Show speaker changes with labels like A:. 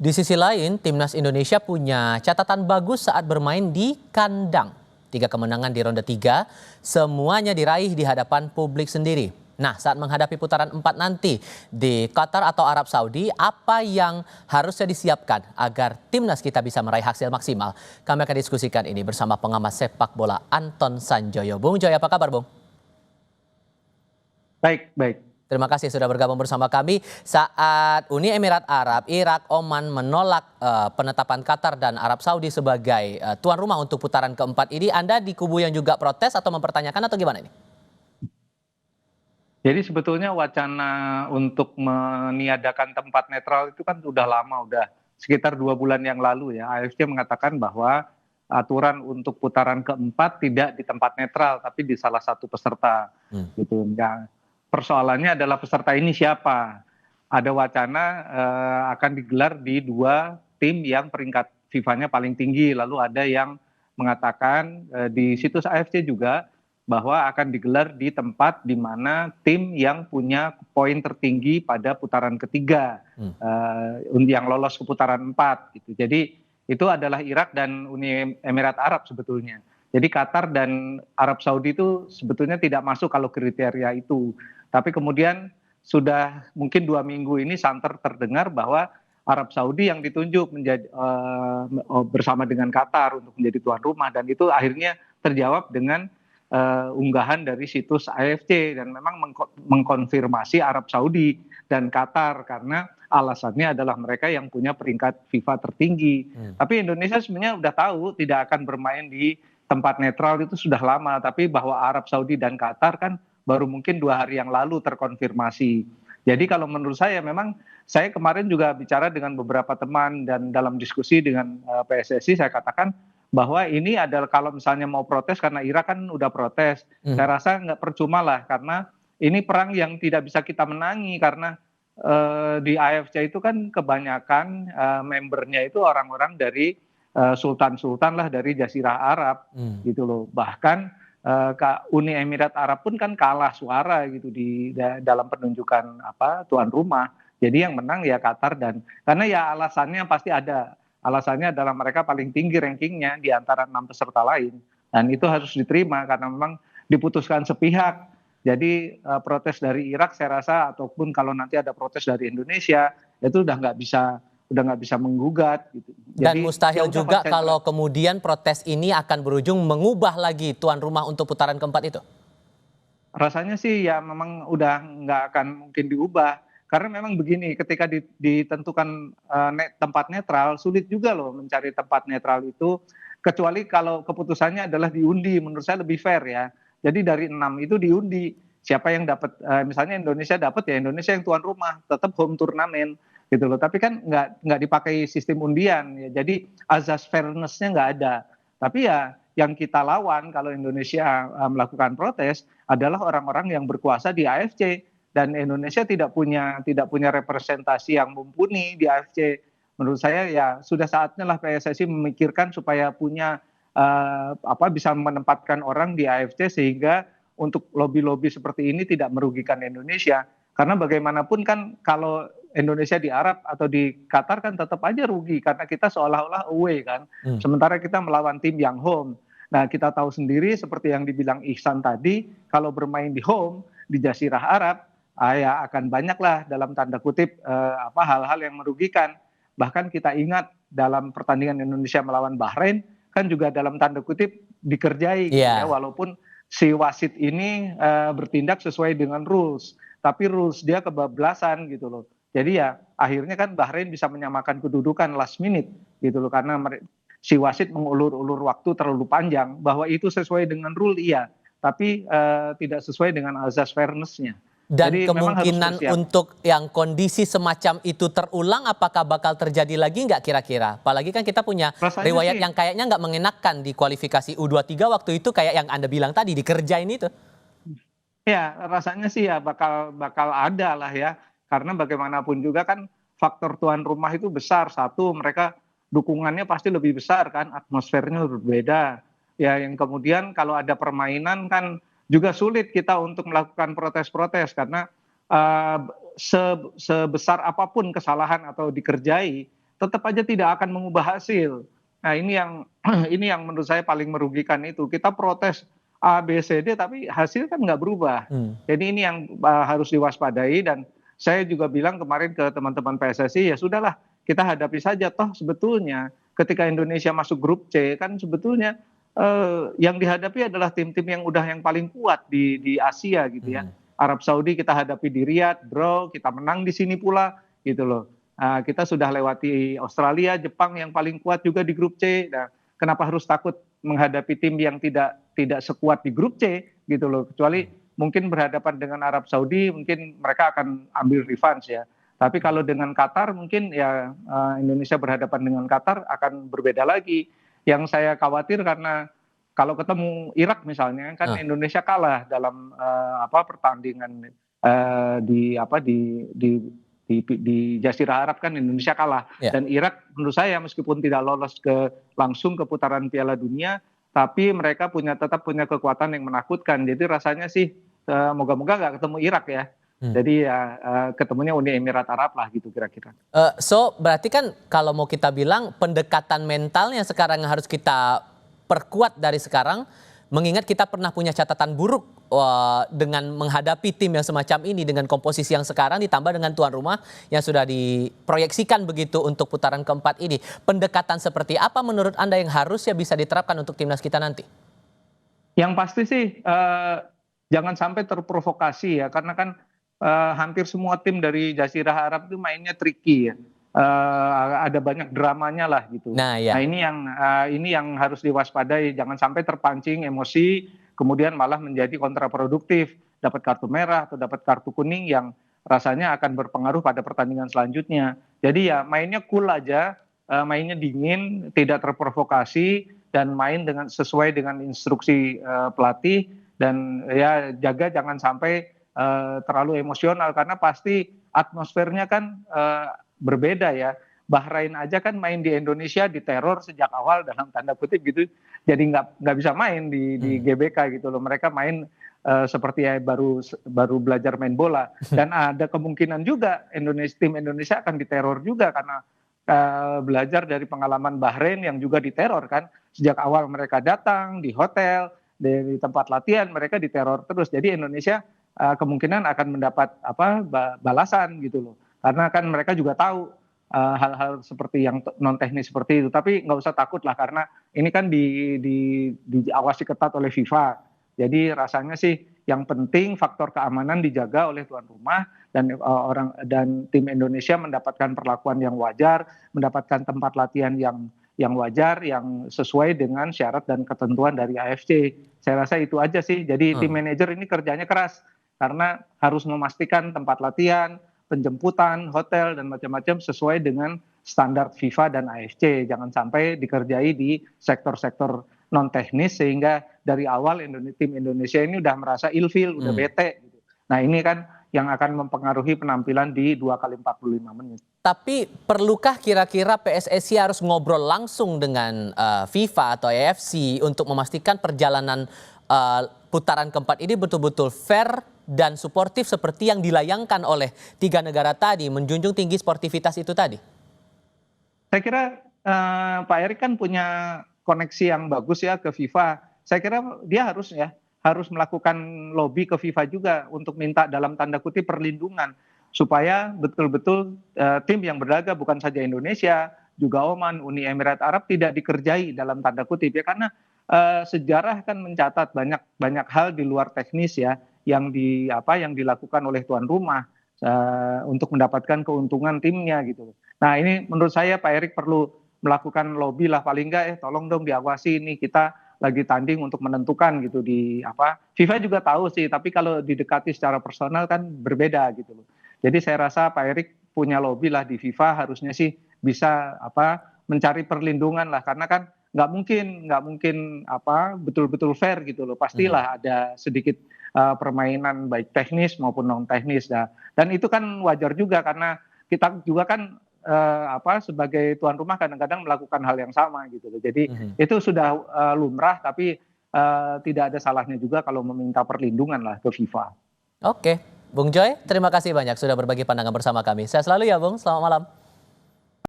A: Di sisi lain, timnas Indonesia punya catatan bagus saat bermain di kandang. 3 kemenangan di ronde 3, semuanya diraih di hadapan publik sendiri. Nah, saat menghadapi putaran 4 nanti di Qatar atau Arab Saudi, apa yang harusnya disiapkan agar timnas kita bisa meraih hasil maksimal? Kami akan diskusikan ini bersama pengamat sepak bola Anton Sanjoyo. Bung Joy, apa kabar, Bung?
B: Baik, baik.
A: Terima kasih sudah bergabung bersama kami saat Uni Emirat Arab, Irak, Oman menolak penetapan Qatar dan Arab Saudi sebagai tuan rumah untuk putaran keempat ini. Anda di kubu yang juga protes atau mempertanyakan atau gimana ini?
B: Jadi sebetulnya wacana untuk meniadakan tempat netral itu kan sudah lama, udah sekitar 2 bulan yang lalu ya. AFC mengatakan bahwa aturan untuk putaran keempat tidak di tempat netral, tapi di salah satu peserta. Gitu. Nah, persoalannya adalah peserta ini siapa? Ada wacana akan digelar di 2 tim yang peringkat FIFA-nya paling tinggi. Lalu ada yang mengatakan di situs AFC juga bahwa akan digelar di tempat di mana tim yang punya poin tertinggi pada putaran ketiga, yang lolos ke putaran 4. Gitu. Jadi itu adalah Irak dan Uni Emirat Arab sebetulnya. Jadi Qatar dan Arab Saudi itu sebetulnya tidak masuk kalau kriteria itu. Tapi kemudian sudah mungkin 2 minggu ini santer terdengar bahwa Arab Saudi yang ditunjuk menjadi bersama dengan Qatar untuk menjadi tuan rumah, dan itu akhirnya terjawab dengan unggahan dari situs AFC, dan memang mengkonfirmasi Arab Saudi dan Qatar karena alasannya adalah mereka yang punya peringkat FIFA tertinggi. Tapi Indonesia sebenarnya udah tahu tidak akan bermain di tempat netral itu sudah lama, tapi bahwa Arab Saudi dan Qatar kan baru mungkin 2 hari yang lalu terkonfirmasi. Jadi kalau menurut saya memang, saya kemarin juga bicara dengan beberapa teman dan dalam diskusi dengan PSSI saya katakan bahwa ini adalah kalau misalnya mau protes karena Irak kan udah protes, saya rasa nggak percuma lah karena ini perang yang tidak bisa kita menangi karena di AFC itu kan kebanyakan membernya itu orang-orang dari sultan-sultan lah dari Jazirah Arab gitu loh. Bahkan Uni Emirat Arab pun kan kalah suara gitu di dalam penunjukan tuan rumah. Jadi yang menang ya Qatar, dan karena ya alasannya pasti ada. Alasannya adalah mereka paling tinggi rankingnya di antara 6 peserta lain. Dan itu harus diterima karena memang diputuskan sepihak. Jadi protes dari Irak saya rasa, ataupun kalau nanti ada protes dari Indonesia, itu udah nggak bisa menggugat gitu.
A: Dan
B: Jadi,
A: mustahil
B: ya udah
A: juga
B: konsentrasi.
A: kalau kemudian protes ini akan berujung mengubah lagi tuan rumah untuk putaran keempat itu.
B: Rasanya sih ya memang udah nggak akan mungkin diubah. Karena memang begini, ketika ditentukan tempat netral, sulit juga loh mencari tempat netral itu, kecuali kalau keputusannya adalah diundi, menurut saya lebih fair ya. Jadi dari 6 itu diundi, siapa yang dapat, misalnya Indonesia dapat ya Indonesia yang tuan rumah, tetap home turnamen gitu loh. Tapi kan nggak dipakai sistem undian ya, jadi azas fairness-nya nggak ada. Tapi ya yang kita lawan kalau Indonesia melakukan protes adalah orang-orang yang berkuasa di AFC, dan Indonesia tidak punya representasi yang mumpuni di AFC. Menurut saya ya sudah saatnya lah PSSI memikirkan supaya punya bisa menempatkan orang di AFC sehingga untuk lobby-lobby seperti ini tidak merugikan Indonesia. Karena bagaimanapun kan kalau Indonesia di Arab atau di Qatar kan tetap aja rugi karena kita seolah-olah away kan. Sementara kita melawan tim yang home. Nah, kita tahu sendiri seperti yang dibilang Ihsan tadi, kalau bermain di home di Jazirah Arab, ya akan banyaklah dalam tanda kutip hal-hal yang merugikan. Bahkan kita ingat dalam pertandingan Indonesia melawan Bahrain kan juga dalam tanda kutip dikerjai gitu ya, walaupun si wasit ini bertindak sesuai dengan rules, tapi rules dia kebablasan gitu loh. Jadi ya akhirnya kan Bahrain bisa menyamakan kedudukan last minute gitu loh, karena si wasit mengulur-ulur waktu terlalu panjang. Bahwa itu sesuai dengan rule iya, tapi tidak sesuai dengan azas fairness-nya.
A: Dan
B: Jadi memang harus
A: kemungkinan
B: bersiap.
A: untuk yang kondisi semacam itu terulang, apakah bakal terjadi lagi nggak kira-kira? Apalagi kan kita punya
B: Rasanya
A: riwayat
B: sih,
A: yang kayaknya nggak mengenakan di kualifikasi U23 waktu itu, kayak yang Anda bilang tadi, dikerjain itu.
B: ya rasanya sih ya bakal ada lah ya. Karena bagaimanapun juga kan faktor tuan rumah itu besar. Satu, mereka dukungannya pasti lebih besar kan, atmosfernya berbeda. Ya, yang kemudian kalau ada permainan kan juga sulit kita untuk melakukan protes-protes karena sebesar apapun kesalahan atau dikerjai, tetap aja tidak akan mengubah hasil. Nah ini yang ini yang menurut saya paling merugikan itu. Kita protes A, B, C, D tapi hasil kan nggak berubah.
A: Hmm.
B: Jadi ini yang harus diwaspadai dan saya juga bilang kemarin ke teman-teman PSSI ya sudahlah kita hadapi saja toh sebetulnya ketika Indonesia masuk grup C kan sebetulnya yang dihadapi adalah tim-tim yang paling kuat di Asia gitu ya.
A: Hmm.
B: Arab Saudi kita hadapi di Riyadh, draw, kita menang di sini pula gitu loh. Kita sudah lewati Australia, Jepang yang paling kuat juga di grup C. Nah, kenapa harus takut menghadapi tim yang tidak sekuat di grup C gitu loh. Kecuali mungkin berhadapan dengan Arab Saudi, mungkin mereka akan ambil revenge ya. Tapi kalau dengan Qatar mungkin ya Indonesia berhadapan dengan Qatar akan berbeda lagi. Yang saya khawatir karena kalau ketemu Irak misalnya kan Indonesia kalah dalam pertandingan di Jazirah Arab kan Indonesia kalah dan Irak menurut saya meskipun tidak lolos langsung ke putaran Piala Dunia tapi mereka tetap punya kekuatan yang menakutkan. Jadi rasanya sih moga-moga nggak ketemu Irak ya. Jadi ya ketemunya Uni Emirat Arab lah gitu kira-kira.
A: So berarti kan kalau mau kita bilang pendekatan mentalnya sekarang yang harus kita perkuat dari sekarang, mengingat kita pernah punya catatan buruk dengan menghadapi tim yang semacam ini dengan komposisi yang sekarang ditambah dengan tuan rumah yang sudah diproyeksikan begitu untuk putaran keempat ini. Pendekatan seperti apa menurut Anda yang harusnya bisa diterapkan untuk timnas kita nanti?
B: Yang pasti sih jangan sampai terprovokasi ya karena kan hampir semua tim dari Jazirah Arab itu mainnya tricky ya. Ada banyak dramanya lah gitu.
A: Nah
B: ini yang harus diwaspadai, jangan sampai terpancing emosi, kemudian malah menjadi kontraproduktif, dapat kartu merah atau dapat kartu kuning yang rasanya akan berpengaruh pada pertandingan selanjutnya. Jadi ya mainnya cool aja, mainnya dingin, tidak terprovokasi dan main sesuai dengan instruksi pelatih dan ya jaga jangan sampai terlalu emosional karena pasti atmosfernya kan berbeda ya. Bahrain aja kan main di Indonesia diteror sejak awal dalam tanda kutip gitu, jadi nggak bisa main di GBK gitu loh. Mereka main seperti ya baru belajar main bola dan ada kemungkinan juga tim Indonesia akan diteror juga karena belajar dari pengalaman Bahrain yang juga diteror kan sejak awal mereka datang di hotel dari tempat latihan mereka diteror terus. Jadi Indonesia kemungkinan akan mendapat balasan gitu loh. Karena kan mereka juga tahu hal-hal seperti yang non teknis seperti itu. Tapi nggak usah takut lah karena ini kan diawasi ketat oleh FIFA. Jadi rasanya sih yang penting faktor keamanan dijaga oleh tuan rumah dan tim Indonesia mendapatkan perlakuan yang wajar, mendapatkan tempat latihan yang wajar, yang sesuai dengan syarat dan ketentuan dari AFC. Saya rasa itu aja sih. Jadi tim manajer ini kerjanya keras. Karena harus memastikan tempat latihan, penjemputan, hotel, dan macam-macam sesuai dengan standar FIFA dan AFC. Jangan sampai dikerjai di sektor-sektor non-teknis sehingga dari awal tim Indonesia ini udah merasa ilfil, udah bete. Nah ini kan yang akan mempengaruhi penampilan di 2x45 menit.
A: Tapi perlukah kira-kira PSSI harus ngobrol langsung dengan FIFA atau AFC untuk memastikan perjalanan putaran keempat ini betul-betul fair dan suportif seperti yang dilayangkan oleh tiga negara tadi, menjunjung tinggi sportivitas itu tadi?
B: Saya kira Pak Erick kan punya koneksi yang bagus ya ke FIFA. Saya kira dia harus melakukan lobby ke FIFA juga untuk minta dalam tanda kutip perlindungan supaya betul-betul tim yang berlaga bukan saja Indonesia, juga Oman, Uni Emirat Arab tidak dikerjai dalam tanda kutip ya karena sejarah kan mencatat banyak hal di luar teknis ya yang dilakukan oleh tuan rumah untuk mendapatkan keuntungan timnya gitu. Nah ini menurut saya Pak Erick perlu melakukan lobby lah paling enggak tolong dong diawasi ini kita lagi tanding untuk menentukan gitu FIFA juga tahu sih tapi kalau didekati secara personal kan berbeda gitu loh. Jadi saya rasa Pak Erick punya lobby lah di FIFA harusnya sih bisa mencari perlindungan lah karena kan nggak mungkin betul-betul fair gitu loh. Pastilah ada sedikit permainan baik teknis maupun non teknis dan itu kan wajar juga karena kita juga kan sebagai tuan rumah kadang-kadang melakukan hal yang sama gitu loh. Jadi itu sudah lumrah tapi tidak ada salahnya juga kalau meminta perlindungan lah ke FIFA.
A: Oke, Bung Joy, terima kasih banyak sudah berbagi pandangan bersama kami. Sehat selalu ya Bung, selamat malam.